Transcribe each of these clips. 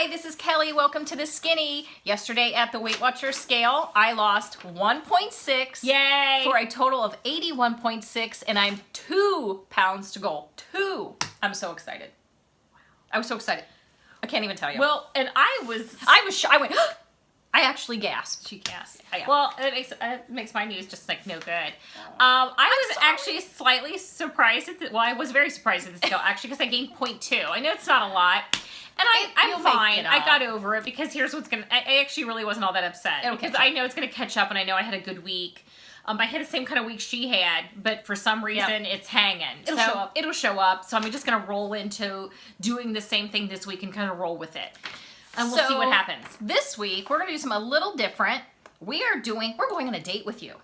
Hi, this is Kelly. Welcome to The Skinny. Yesterday at the Weight Watchers scale, I lost 1.6. Yay! For a total of 81.6, and I'm 2 pounds to go. 2. I'm so excited. I was so excited. I can't even tell you. Well, and I went, I actually gasped. she gasped. Yeah. Well, it makes my news just like no good. I was actually slightly surprised at I was very surprised at the scale actually because I gained 0.2. I know it's not a lot. And You'll I'm make fine. it I up. got over it because here's what's gonna. I actually really wasn't all that upset It'll because catch up. I know it's gonna catch up, and I know I had a good week. I had the same kind of week she had, but for some reason it's hanging. It'll show up. It'll show up. So I'm just gonna roll into doing the same thing this week and kind of roll with it, and we'll see what happens. This week we're gonna do something a little different. We're going on a date with you.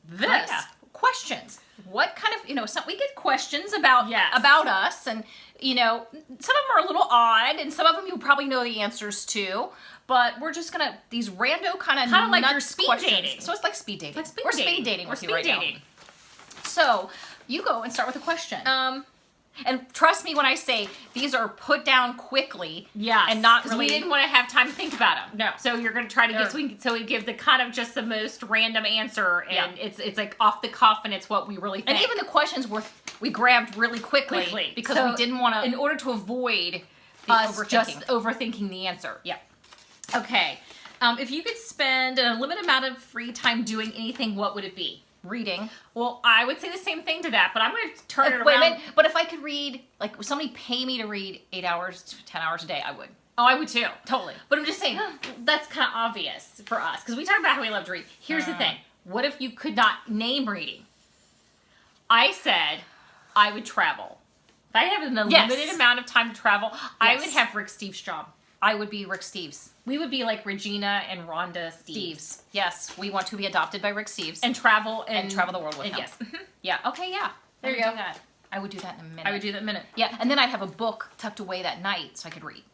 This questions. What kind of we get questions about us, and some of them are a little odd, and some of them you probably know the answers to. But we're just gonna these rando kind of like nuts your speed questions. dating. So it's like speed dating. Like We're speed dating We're with you speed right now. dating. So you go and start with a question. And trust me when I say these are put down quickly. Yeah, and not because really. we didn't want to have time to think about them. No. So you're going to try to get so we give the kind of just the most random answer, and it's like off the cuff, and it's what we really think. And even the questions we grabbed really quickly because we didn't want to, in order to avoid us just overthinking the answer. Yeah. Okay. If you could spend an unlimited amount of free time doing anything, what would it be? Reading. Well, I would say the same thing to that, but I'm going to turn it around. Wait a minute, but if I could read, like somebody pay me to read 8 hours to 10 hours a day, I would. Oh, I would too. Totally. But I'm just saying, that's kind of obvious for us. Because we talk about how we love to read. Here's the thing. What if you could not name reading? I said I would travel. If I have an unlimited amount of time to travel, I would have Rick Steves' job. I would be Rick Steves. We would be like Regina and Rhonda Steves. Yes, we want to be adopted by Rick Steves. And travel the world with him. Yes. Yeah, okay, yeah. There you go. I would do that in a minute. I would do that in a minute. Yeah, and then I'd have a book tucked away that night so I could read.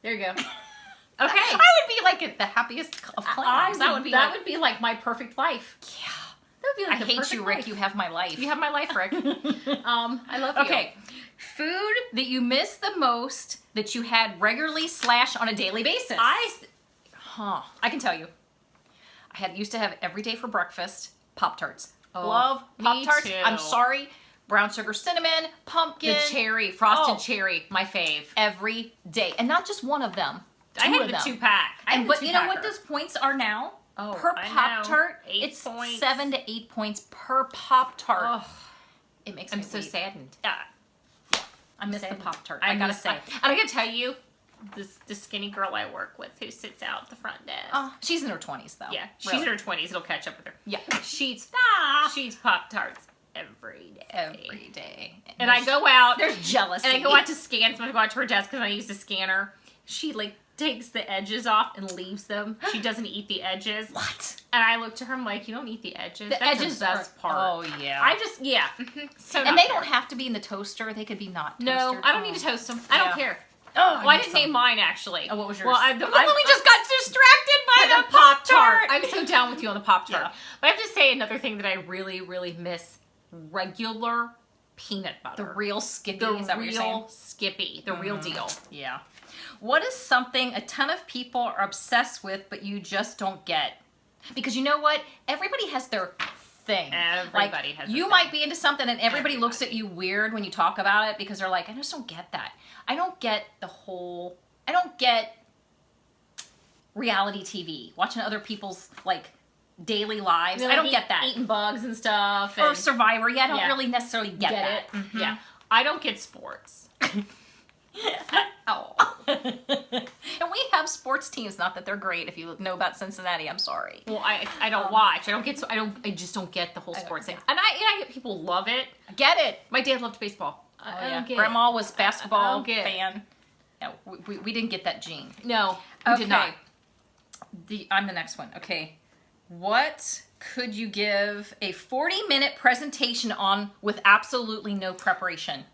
There you go. Okay. I would be like the happiest of clams. That would be like my perfect life. Yeah. That would be like I hate you, Rick. You have my life. You have my life, Rick. I love you. Okay. Food that you miss the most that you had regularly / on a daily basis. I can tell you. I used to have every day for breakfast Pop-Tarts. Oh, Love Pop-Tarts. me too. I'm sorry. Brown sugar cinnamon, pumpkin. The cherry, frosted cherry, my fave. Every day. And not just one of them. I had of the them. 2-pack. But you know what those points are now? Oh, per Pop-Tart, 8 it's points. 7 to 8 points per Pop-Tart. Oh, It makes I'm me so weep. saddened. I miss the Pop-Tart. I I gotta miss say. And I gotta tell you, the skinny girl I work with who sits out at the front desk. Oh, she's in her 20s though. Yeah, she's Really. in her 20s. It'll catch up with her. Yeah. She eats Pop-Tarts every day. Every day. And I go out. There's jealousy. And I go out to scan. So I go out to her desk because I use the scanner. She takes the edges off and leaves them. She doesn't eat the edges. What? And I look to her. I'm like, you don't eat the edges. The That's edges the best part. Oh yeah. So and they don't have to be in the toaster. They could be not toasted. No, I don't need to toast them. I don't care. Oh, Well, I didn't name mine actually. Oh, what was yours? Well, we just got distracted by the Pop-Tart. Pop-Tart. I'm so down with you on the Pop-Tart. Yeah. But I have to say another thing that I really, really miss: regular peanut butter. The real Skippy. The Is that what you're saying? real Skippy. The real deal. Yeah. What is something a ton of people are obsessed with, but you just don't get? Because you know what? Everybody has their thing. Everybody has. You might be into something, and everybody looks at you weird when you talk about it because they're like, I just don't get that. I don't get I don't get reality TV, watching other people's daily lives. I don't get that. Eating bugs and stuff. Or Survivor. Yeah, I don't Yeah. really necessarily get that. it. Mhm. Yeah. I don't get sports. Oh. And we have sports teams. Not that they're great. If you know about Cincinnati, I'm sorry. Well, I don't watch. I just don't get the whole I don't sports thing. get And I get people love it. I get it. My dad loved baseball. Oh, I yeah. don't get Grandma was I basketball don't get it. fan. No, we didn't get that gene. it. No, we did not. I'm the next one. Okay. What could you give a 40-minute presentation on with absolutely no preparation?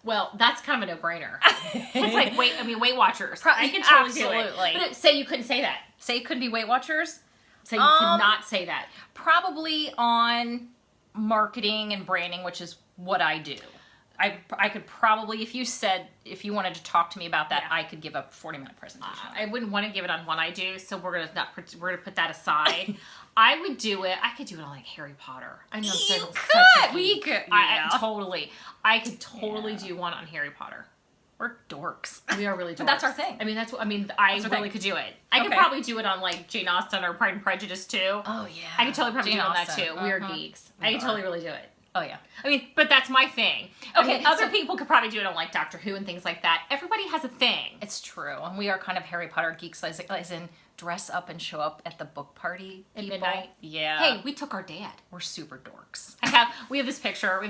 Well, that's kind of a no-brainer. It's like Weight Watchers. I can totally do it. Absolutely. But say you couldn't say that. Say it could be Weight Watchers? Say you could not say that. Probably on marketing and branding, which is what I do. I could probably, if you wanted to talk to me about that, I could give a 40-minute presentation. I wouldn't want to give it on one I do, so we're gonna put that aside. I would do it. I could do it on like Harry Potter. I know You such could. a We geek. could. I totally. I could totally Yeah. do one on Harry Potter. We're dorks. We are really dorks. But that's our thing. I mean, I That's our really thing. could do it. I could Okay. probably do it on like Jane Austen or Pride and Prejudice too. Oh yeah. I could totally probably Jane do it on that Austen. too. We are Uh-huh. geeks. We I could are. totally really do it. Oh yeah. I mean, but that's my thing. Okay, Okay, other so- people could probably do it on like Doctor Who and things like that. Everybody has a thing. It's true, and we are kind of Harry Potter geeks, as in dress up and show up at the book party At people. midnight. Yeah. Hey, we took our dad. we're super dorks. We have this picture.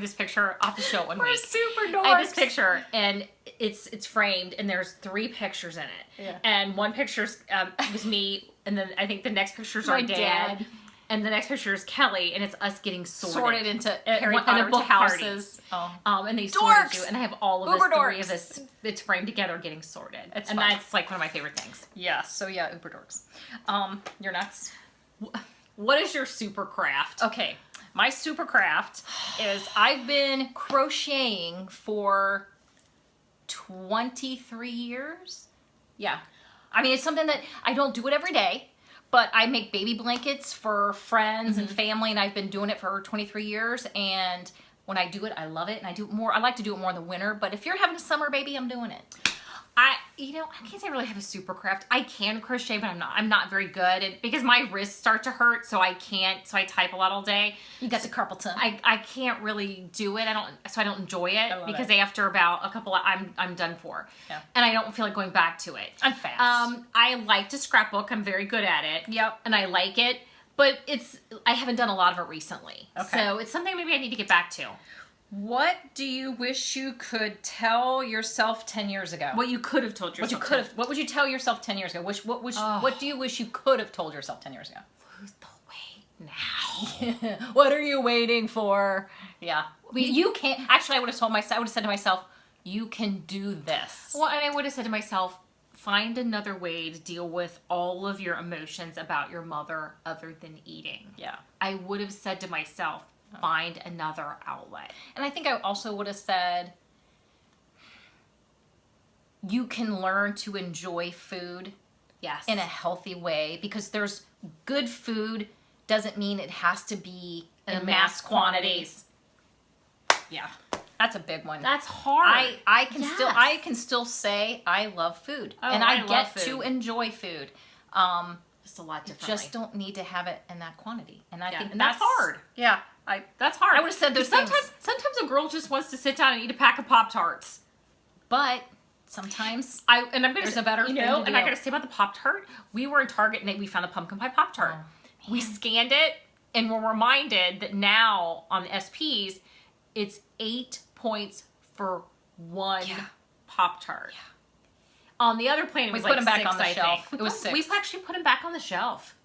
I'll have to show it one We're week. super dorks. I have this picture, and it's framed, and there's 3 pictures in it. Yeah. And one picture's was me, and then I think the next picture's My our dad, dad. and the next picture is Kelly, and it's us getting Sorted into At Harry one- Potter in a book houses. Oh. and they sorted Dorks! you, and I have all of Uber us, 3 dorks. of us, it's framed together, getting sorted, It's and fun. that's like one of my favorite things. Yeah. So yeah, uber dorks. You're next. What is your super craft? Okay. My super craft is I've been crocheting for 23 years. Yeah. I mean, it's something that I don't do it every day, but I make baby blankets for friends and family, and I've been doing it for 23 years. And when I do it, I love it, and I do it more. I like to do it more in the winter, but if you're having a summer baby, I'm doing it. I can't say I really have a super craft. I can crochet, but I'm not very good at, because my wrists start to hurt, so I can't. So I type a lot all day. You got the carpal tunnel. I can't really do it. I don't enjoy it love because it. after about a couple, I'm done for. Yeah. And I don't feel like going back to it. I'm fast. I like to scrapbook. I'm very good at it. Yep. And I like it, but I haven't done a lot of it recently. Okay. So it's something maybe I need to get back to. What do you wish you could tell yourself 10 years ago? What you could have told yourself. What would you tell yourself 10 years ago? What do you wish you could have told yourself 10 years ago? Lose the weight now. What are you waiting for? Yeah. You can't. Actually, I would have said to myself, you can do this. Well, and I would have said to myself, find another way to deal with all of your emotions about your mother other than eating. Yeah. I would have said to myself, find another outlet. And I think I also would have said, you can learn to enjoy food Yes. in a healthy way, because there's good food doesn't mean it has to be in mass quantities. Yeah. That's a big one. That's hard. I can Yes. still say I love food, Oh, and I I love get food. to enjoy food. Just a lot differently. Just don't need to have it in that quantity, and I think and that's hard. Yeah, That's hard. I would've said those Sometimes, things. sometimes a girl just wants to sit down and eat a pack of Pop-Tarts. but sometimes I'm gonna There's say, a better thing to and I do. gotta say about the Pop-Tart. We were in Target and we found a pumpkin pie Pop-Tart. Oh, We scanned it and we're reminded that now on the SPs, it's 8 points for one Yeah. Pop-Tart. On the other plane, it We was put like them back 6, on the I shelf. think. It was 6. We've actually put them back on the shelf.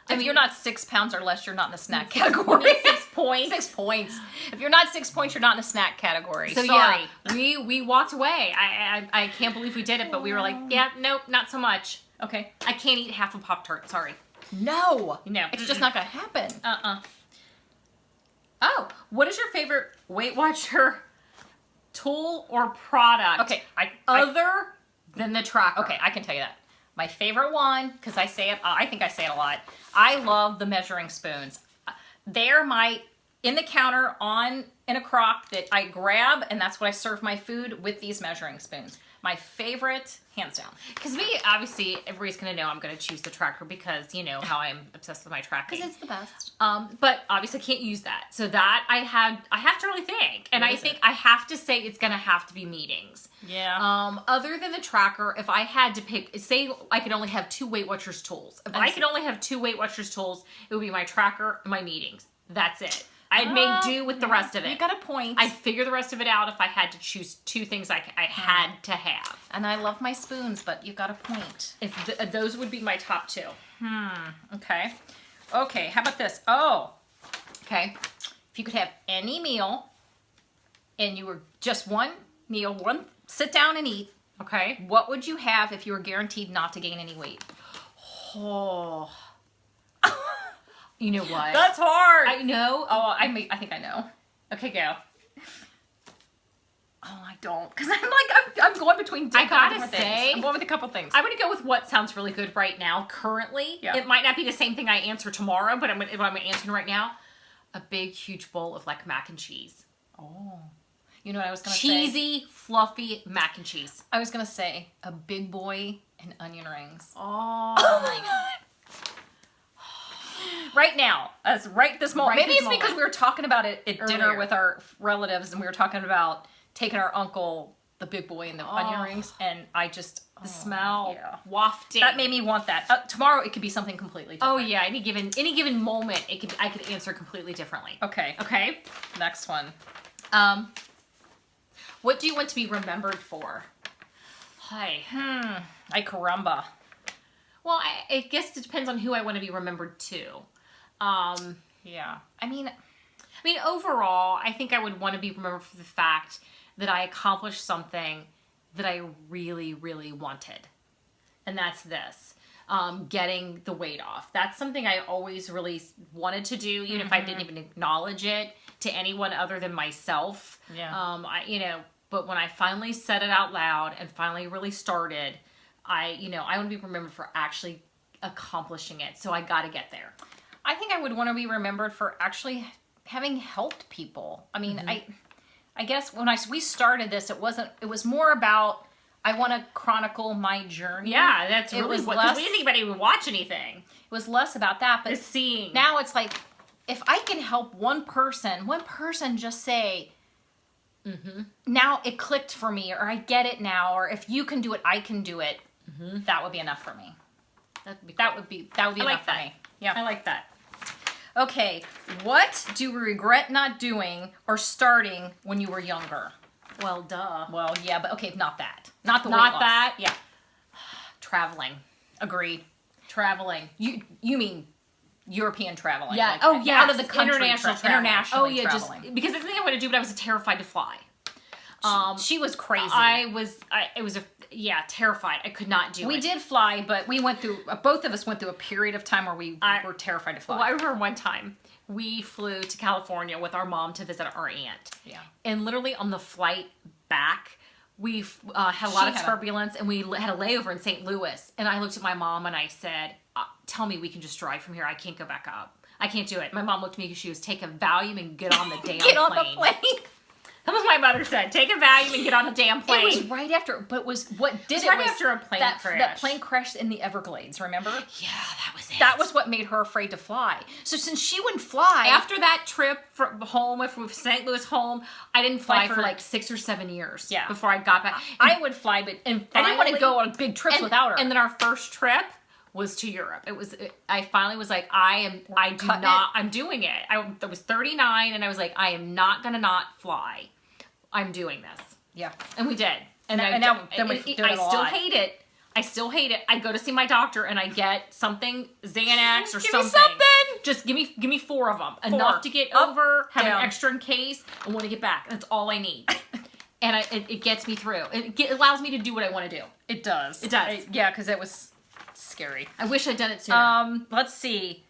if you're not 6 pounds or less, you're not in the snack category. 6 points. 6 points. If you're not 6 points, you're not in the snack category. So Sorry. yeah, we walked away. I can't believe we did it, but we were like, yeah, nope, not so much. Okay. I can't eat half a Pop-Tart. Sorry. No. No. It's just not gonna happen. Oh, what is your favorite Weight Watcher tool or product? Okay, Other than the tracker. Okay, I can tell you that. My favorite one, because I say it, I think I say it a lot. I love the measuring spoons. They're my in the counter in a crock that I grab, and that's what I serve my food with, these measuring spoons. My favorite, hands down. Because obviously, everybody's going to know I'm going to choose the tracker because you know how I'm obsessed with my tracking. Because it's the best. But obviously I can't use that. So that I have to really think. And What I is think it? I have to say it's going to have to be meetings. Yeah. Other than the tracker, if I had to pick, say I could only have 2 Weight Watchers tools. If I could only have 2 Weight Watchers tools, it would be my tracker and my meetings. That's it. I'd make do with the rest of it. You got a point. I'd figure the rest of it out if I had to choose 2 things I had to have. And I love my spoons, but you got a point. If those would be my top 2. Okay. Okay, how about this? Oh, okay. If you could have any meal and you were just one meal, one sit down and eat, Okay. what would you have if you were guaranteed not to gain any weight? Oh. You know what? hard. I know. I think I know. Okay, go. Oh, I don't, because I'm going between. I gotta say, I'm going with a couple things. I'm gonna go with what sounds really good right now. Currently, it might not be the same thing I answer tomorrow, but what I'm answering right now, a big, huge bowl of like mac and cheese. Oh, you know what I was gonna say? Cheesy, fluffy mac and cheese. I was gonna say a big boy and onion rings. Oh my god. Right now, right this moment. Maybe it's because we were talking about it at dinner with our relatives, and we were talking about taking our uncle the big boy and the onion rings, and I just the smell wafting. That made me want that. Tomorrow it could be something completely different. Oh yeah, any given moment I could answer completely differently. Okay. Next one. What do you want to be remembered for? Hi. Ay caramba. Well, I guess it depends on who I want to be remembered to. Yeah. I mean, overall, I think I would want to be remembered for the fact that I accomplished something that I really, really wanted. And that's this. Getting the weight off. That's something I always really wanted to do, even if I didn't even acknowledge it to anyone other than myself. Yeah. But when I finally said it out loud and finally really started, I want to be remembered for actually accomplishing it. So I got to get there. I think I would want to be remembered for actually having helped people. I mean, I guess when we started this, it was more about, I want to chronicle my journey. Yeah, that's really what, because we didn't think anybody would watch anything. It was less about that, but seeing. Now it's like, if I can help one person just say, now it clicked for me, or I get it now, or if you can do it, I can do it. That would be enough for me. That would be enough for me. Yeah, I like that. Okay, what do we regret not doing or starting when you were younger? Well, duh. Well, yeah, but okay, not that. Not the weight Not loss. that. Yeah. Traveling. Agreed. Traveling. You mean European traveling? Yeah. Like, out of the country. International traveling. Internationally traveling. Just because it's something I wanted to do, but I was terrified to fly. She was crazy. It was terrified. I could not do it. We did fly, but we went through, both of us went through a period of time where we were terrified to fly. Well, I remember one time we flew to California with our mom to visit our aunt. Yeah. And literally on the flight back, we had a lot of turbulence, and we had a layover in St. Louis. And I looked at my mom and I said, tell me we can just drive from here. I can't go back up. I can't do it. My mom looked at me because she was, take a Valium and get on the damn plane. On the plane. That was my mother said. Take a Valium and get on the damn plane. It was right after, but after a plane crash. That plane crashed in the Everglades, remember? Yeah, that was it. That was what made her afraid to fly. So since she wouldn't fly... After that trip from home, from St. Louis home, I didn't fly for like 6 or 7 years before I got back. I would fly, but I didn't want to go on big trips without her. And then our first trip was to Europe. I finally was like, I'm doing it. I was 39, and I was like, I am not going to not fly. I'm doing this. Yeah. And we did. And I still hate it. I go to see my doctor and I get something, Xanax or something. Me something. Just give me 4 of them. Enough to get over, have an extra in case, and want to get back. That's all I need. And it gets me through. It allows me to do what I want to do. It does. It does. Yeah, because it was scary. I wish I'd done it sooner. Let's see.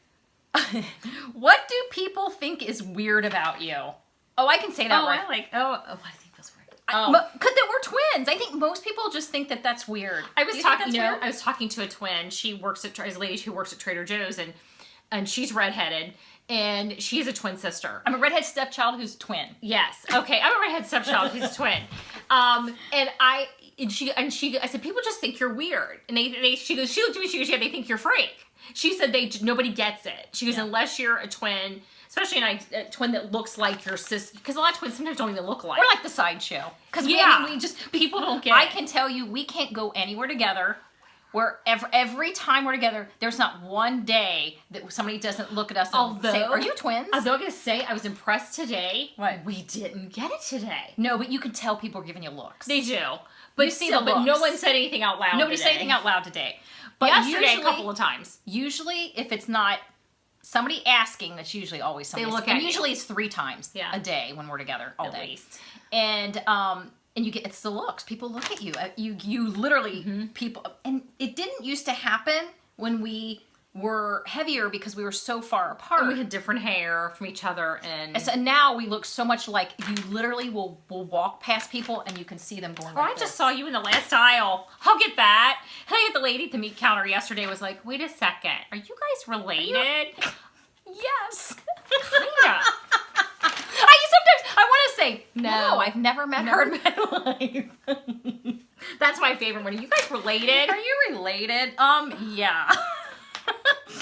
What do people think is weird about you? Oh, I can say that right. I think that's weird. Because we're twins. I think most people just think that that's weird. I was talking to a twin. She works at a lady who works at Trader Joe's, and she's redheaded, and she's a twin sister. I'm a redhead stepchild who's a twin. Yes. Okay. I'm a redhead stepchild who's a twin. I said, people just think you're weird, and she looked at me. She goes, yeah, they think you're a freak. She said nobody gets it. She goes, unless you're a twin. Especially a twin that looks like your sister. Because a lot of twins sometimes don't even look alike. We're like the sideshow. Because people don't get it. I can tell you, we can't go anywhere together where every time we're together, there's not one day that somebody doesn't look at us and say, are you twins? I was going to say, I was impressed today. What? We didn't get it today. No, but you can tell people are giving you looks. They do. But you see the looks. But no one said anything out loud Nobody said anything out loud today. But yesterday, a couple of times. Usually, if it's not somebody asking, that's usually always somebody. They look at you. Usually it's 3 times a day when we're together all day. At least. And you get, it's the looks. People look at you. You literally, people, and it didn't used to happen when we were heavier because we were so far apart. And we had different hair from each other. And so now we look so much like you literally will walk past people and you can see them going like I just saw you in the last aisle. I'll get that. And I had the lady at the meat counter yesterday was like, wait a second. Are you guys related? Yes. Kinda. I want to say, no, I've never met her in my life. That's my favorite one. Are you guys related? Are you related? Yeah.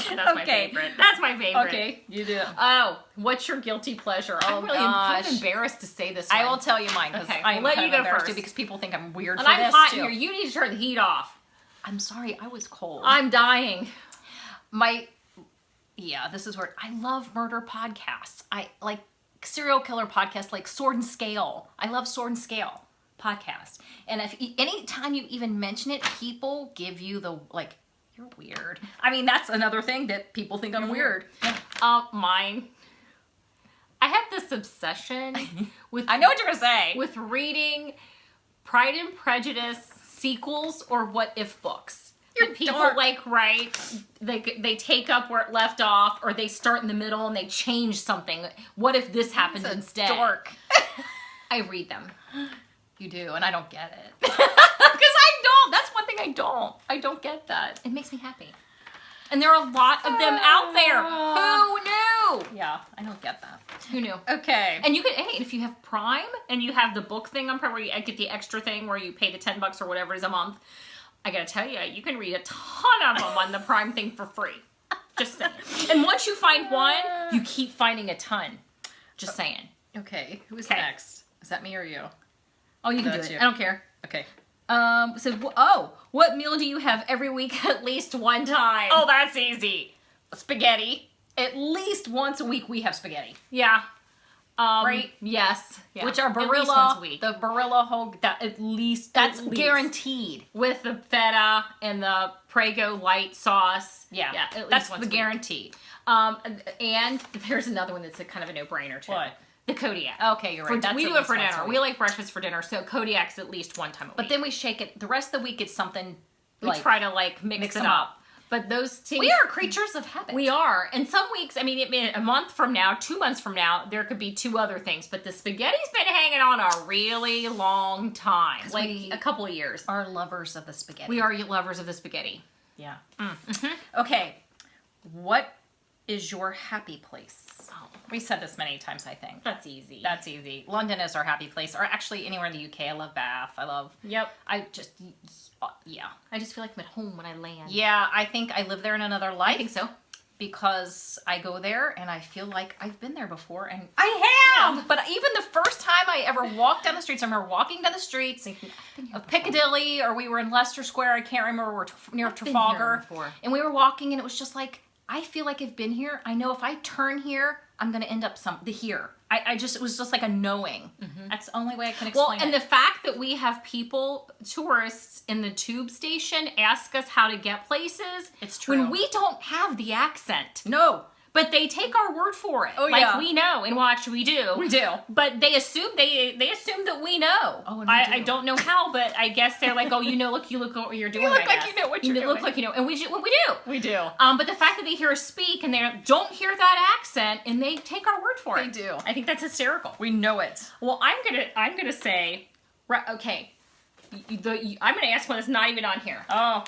That's my favorite. That's my favorite. Okay, you do. Oh, what's your guilty pleasure? Oh, I'm kind of embarrassed to say this one. I will tell you mine. Okay, I'm let you go first because people think I'm weird. And I'm hot in here. You need to turn the heat off. I'm sorry, I was cold. I'm dying. This is where I love murder podcasts. I like serial killer podcasts like Sword and Scale. I love Sword and Scale podcast. And if anytime you even mention it, people give you the you're weird. I mean, that's another thing that people think I'm weird. Mine. I have this obsession with. I know what you're gonna say. With reading Pride and Prejudice sequels or what if books. People dark. write, they take up where it left off, or they start in the middle and they change something. What if this happened instead? Dork. I read them. You do, and I don't get it. Because I don't. That's one thing I don't. I don't get that. It makes me happy. And there are a lot of them out there. Who knew? Yeah, I don't get that. Who knew? Okay. And you could, if you have Prime and you have the book thing on Prime where you get the extra thing where you pay the $10 or whatever it is a month, I gotta tell you, you can read a ton of them on the Prime thing for free. Just saying. And once you find one, you keep finding a ton. Just saying. Okay. Who's next? Is that me or you? Oh, you can do it. I don't care. Okay. What meal do you have every week at least one time? Oh, that's easy. Spaghetti. At least once a week we have spaghetti. Yeah. Right? Yes. Yeah. Which are Barilla, the Barilla whole, that's guaranteed. With the feta and the Prego light sauce. Yeah. At least that's once the a week. guarantee. And there's another one that's a kind of a no-brainer too. What? The Kodiak. Okay, you're right. We do it for dinner. We like breakfast for dinner, so Kodiak's at least one time a week. But then we shake it. The rest of the week it's something we try to mix it up. But those things... We are creatures of habit. We are. And some weeks, a month from now, 2 months from now, there could be 2 other things. But the spaghetti's been hanging on a really long time. A couple of years. Are lovers of the spaghetti. We are lovers of the spaghetti. Yeah. Okay. What is your happy place? Oh. We said this many times, I think. That's easy. That's easy. London is our happy place. Or actually anywhere in the UK. I love Bath. Yep. I just feel like I'm at home when I land. Yeah, I think I live there in another life. I think so. Because I go there and I feel like I've been there before. And I have! Yeah. But even the first time I ever walked down the streets, I remember walking down the streets of Piccadilly, or we were in Leicester Square, I can't remember, we're near Trafalgar. And we were walking and it was just like, I feel like I've been here. I know if I turn here, I'm going to end up here. It was just like a knowing. Mm-hmm. That's the only way I can explain it. Well, and the fact that we have tourists in the tube station ask us how to get places. It's true. When we don't have the accent. No. But they take our word for it. Oh, yeah. We know, and watch, we do. We do. But they assume that we know. Oh, and I don't know how, but I guess they're like, oh, you look what you're doing. You look like you know what you're doing. You look like you know, and we do. We do. But the fact that they hear us speak and they don't hear that accent, and they take our word for it. They do. I think that's hysterical. We know it. Well, I'm gonna say, okay, I'm gonna ask one that's not even on here. Oh.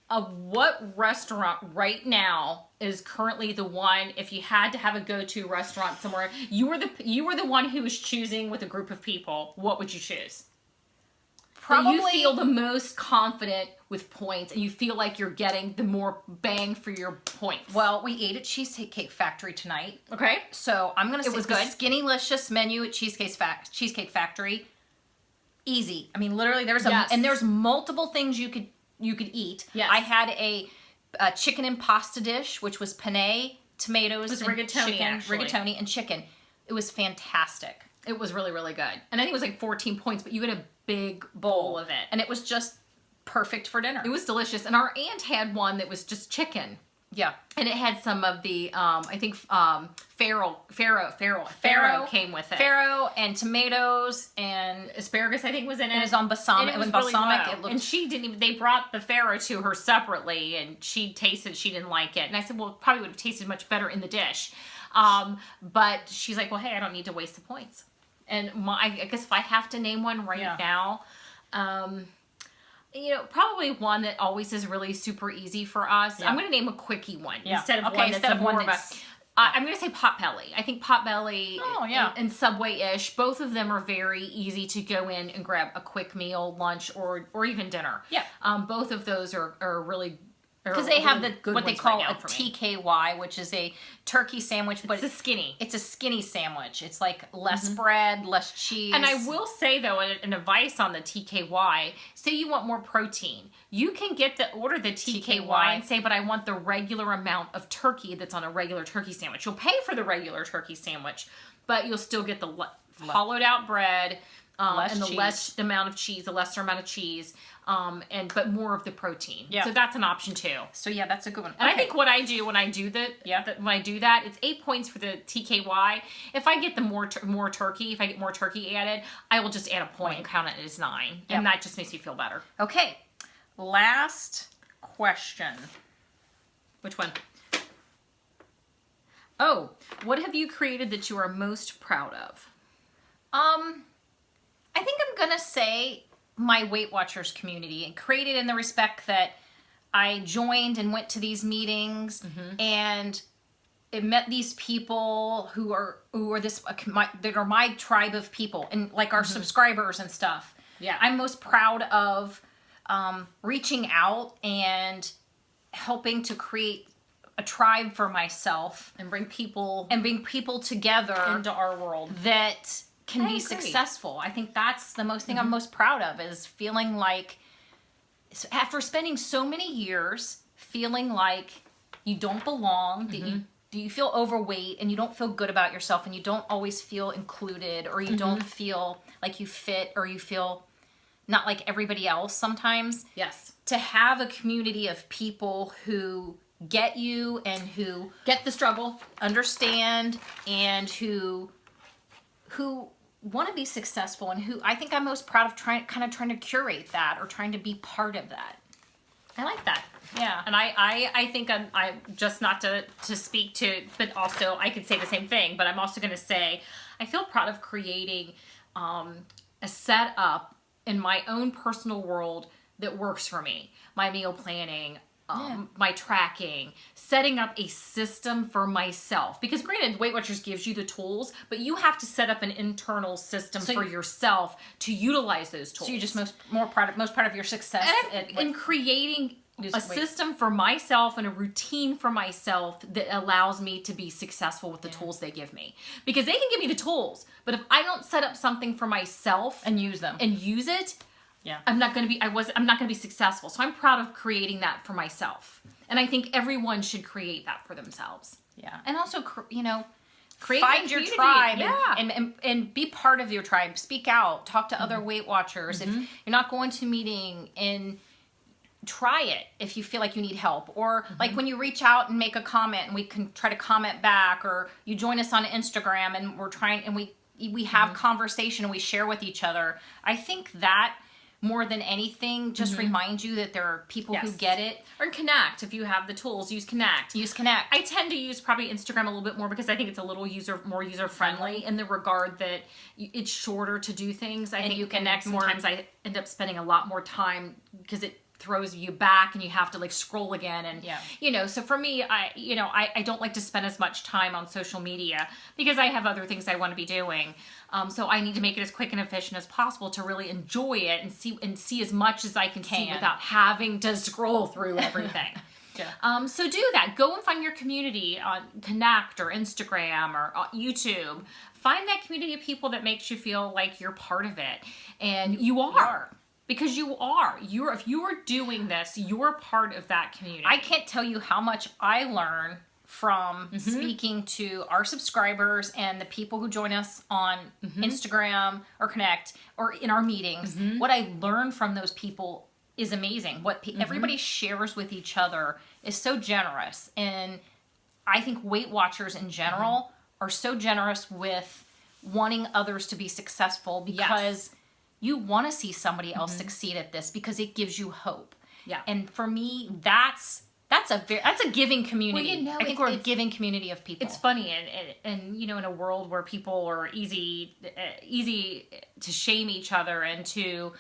What restaurant right now is currently the one, if you had to have a go-to restaurant somewhere, you were the one who was choosing with a group of people, what would you choose? Probably you feel the most confident with points, and you feel like you're getting the more bang for your points. Well, we ate at Cheesecake Factory tonight. Okay. So I'm going to say it was the good. Skinnylicious menu at Cheesecake Factory. Easy. I mean, literally there's multiple things you could eat. Yes. I had a chicken and pasta dish, which was penne, tomatoes, and rigatoni, chicken. Rigatoni and chicken. It was fantastic. It was really, really good. And I think it was like 14 points, but you had a big bowl of it. And it was just perfect for dinner. It was delicious. And our aunt had one that was just chicken. Yeah. And it had some of the, I think, farro came with it. Farro and tomatoes and asparagus, I think, was in it. And it was on balsamic. And it was balsamic. Really low. And she didn't even, they brought the farro to her separately, and she tasted, she didn't like it. And I said, well, it probably would have tasted much better in the dish. But she's like, well, hey, I don't need to waste the points. And I guess if I have to name one now, you know, probably one that always is really super easy for us. I'm going to name a quickie one instead of one that's more of a... I'm going to say Potbelly. I think Potbelly and Subway-ish, both of them are very easy to go in and grab a quick meal, lunch, or even dinner. Yeah. Both of those are really... Because they have what they call a TKY, which is a turkey sandwich, but it's skinny. It's a skinny sandwich. It's like less bread, less cheese. And I will say though, an advice on the TKY: say you want more protein, you can order the TKY and say, but I want the regular amount of turkey that's on a regular turkey sandwich. You'll pay for the regular turkey sandwich, but you'll still get the hollowed out bread. And the lesser amount of cheese, but more of the protein. Yeah. So that's an option too. So yeah, that's a good one. And I think what I do when I do that, it's 8 points for the TKY. If I get the more turkey, if I get more turkey added, I will just add a point and count it as 9, and that just makes me feel better. Okay, last question. Which one? Oh, what have you created that you are most proud of? I think I'm going to say my Weight Watchers community, and created in the respect that I joined and went to these meetings and it met these people who are that are my tribe of people, and like our subscribers and stuff. Yeah. I'm most proud of reaching out and helping to create a tribe for myself and bring people together into our world that can be successful. I think that's the most thing I'm most proud of, is feeling like, after spending so many years feeling like you don't belong, that you feel overweight and you don't feel good about yourself and you don't always feel included, or you don't feel like you fit, or you feel not like everybody else sometimes. Yes. To have a community of people who get you and who get the struggle, understand, and who want to be successful, and who I think I'm most proud of trying to curate that, or trying to be part of that. I like that. Yeah. And I think I'm just, not to speak to, but also I could say the same thing, but I'm also going to say I feel proud of creating a setup in my own personal world that works for me. My meal planning, my tracking, setting up a system for myself. Because granted, Weight Watchers gives you the tools, but you have to set up an internal system for yourself to utilize those tools. So you're just most proud of your success in creating a system for myself and a routine for myself that allows me to be successful with the tools they give me. Because they can give me the tools, but if I don't set up something for myself and use them and use it, I'm not going to be successful. So I'm proud of creating that for myself. And I think everyone should create that for themselves. Yeah. And also, create find your tribe and be part of your tribe. Speak out. Talk to other Weight Watchers. If you're not going to a meeting, and try it if you feel like you need help. Or like when you reach out and make a comment and we can try to comment back, or you join us on Instagram and we're trying, and we have conversation and we share with each other. I think that more than anything just reminds you that there are people who get it. Or Connect. If you have the tools, use Connect. I tend to use probably Instagram a little bit more because I think it's a little more user-friendly in the regard that it's shorter to do things. I think Connect, sometimes I end up spending a lot more time because it throws you back and you have to like scroll again, and so for me, I don't like to spend as much time on social media because I have other things I want to be doing, so I need to make it as quick and efficient as possible to really enjoy it and see as much as I can see without having to scroll through everything. So do that. Go and find your community on Connect or Instagram or YouTube. Find that community of people that makes you feel like you're part of it, and you are. Because you are. If you are doing this, you're part of that community. I can't tell you how much I learn from speaking to our subscribers and the people who join us on Instagram or Connect or in our meetings. What I learn from those people is amazing. What everybody shares with each other is so generous. And I think Weight Watchers in general are so generous with wanting others to be successful because you want to see somebody else succeed at this because it gives you hope. Yeah. And for me, that's a giving community. Well, I think we're a giving community of people. It's funny, and you know, in a world where people are easy to shame each other and to,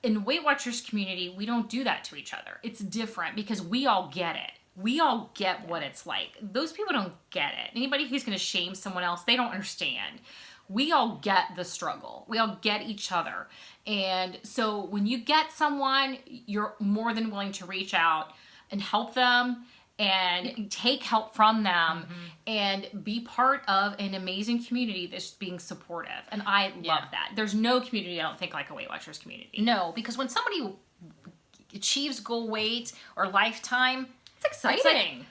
in Weight Watchers community, we don't do that to each other. It's different because we all get it. We all get what it's like. Those people don't get it. Anybody who's going to shame someone else, they don't understand. We all get the struggle. We all get each other. And so when you get someone, you're more than willing to reach out and help them and take help from them and be part of an amazing community that's being supportive. And I love that. There's no community I don't think like a Weight Watchers community. No, because when somebody achieves goal weight or lifetime, it's exciting.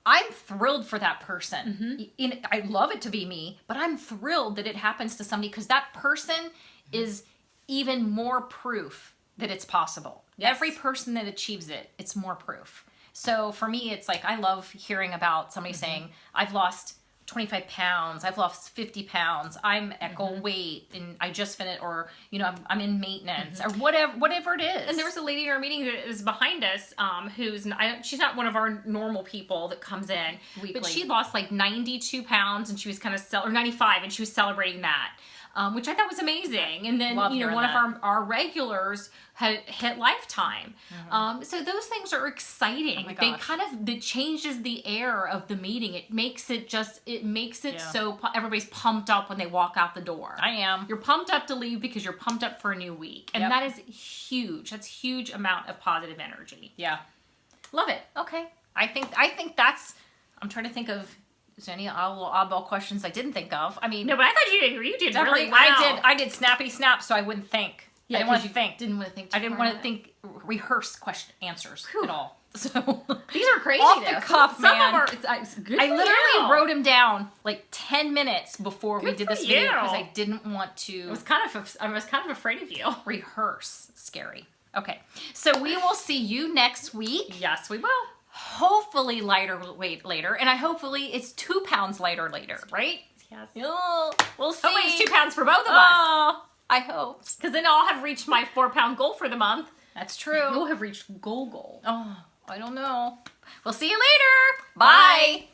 I'm thrilled for that person. I love it to be me, but I'm thrilled that it happens to somebody because that person is even more proof that it's possible. Yes. Every person that achieves it, it's more proof. So for me, it's like I love hearing about somebody saying, I've lost 25 pounds, I've lost 50 pounds, I'm at goal weight, and I just finished, or, you know, I'm in maintenance, or whatever it is. And there was a lady in our meeting that is behind us, she's not one of our normal people that comes in, weekly. But she lost like 92 pounds, and she was kind of, or 95, and she was celebrating that. Which I thought was amazing. And then, you know, one of our regulars had hit lifetime. So those things are exciting. It changes the air of the meeting. It makes it so everybody's pumped up when they walk out the door. I am. You're pumped up to leave because you're pumped up for a new week. And that is huge. That's huge amount of positive energy. Yeah. Love it. Okay. I think that's, I'm trying to think of, is there any oddball questions I didn't think of? I mean, no, but I thought you did really well. I did snappy snap, so I wouldn't think. Yeah, I didn't want to think. I didn't want to think. Rehearse answers at all. So these are crazy. Off the cuff, man. Some of them are. Good I literally wrote them down like 10 minutes before we did this video because I didn't want to. I was kind of afraid of you. Rehearse. Scary. Okay, so we will see you next week. Yes, we will. Hopefully lighter weight later, and hopefully it's 2 pounds lighter later, right? Yes. We'll see. Hopefully it's 2 pounds for both of us. I hope. Because then I'll have reached my 4-pound goal for the month. That's true. You'll have reached goal. Oh, I don't know. We'll see you later. Bye.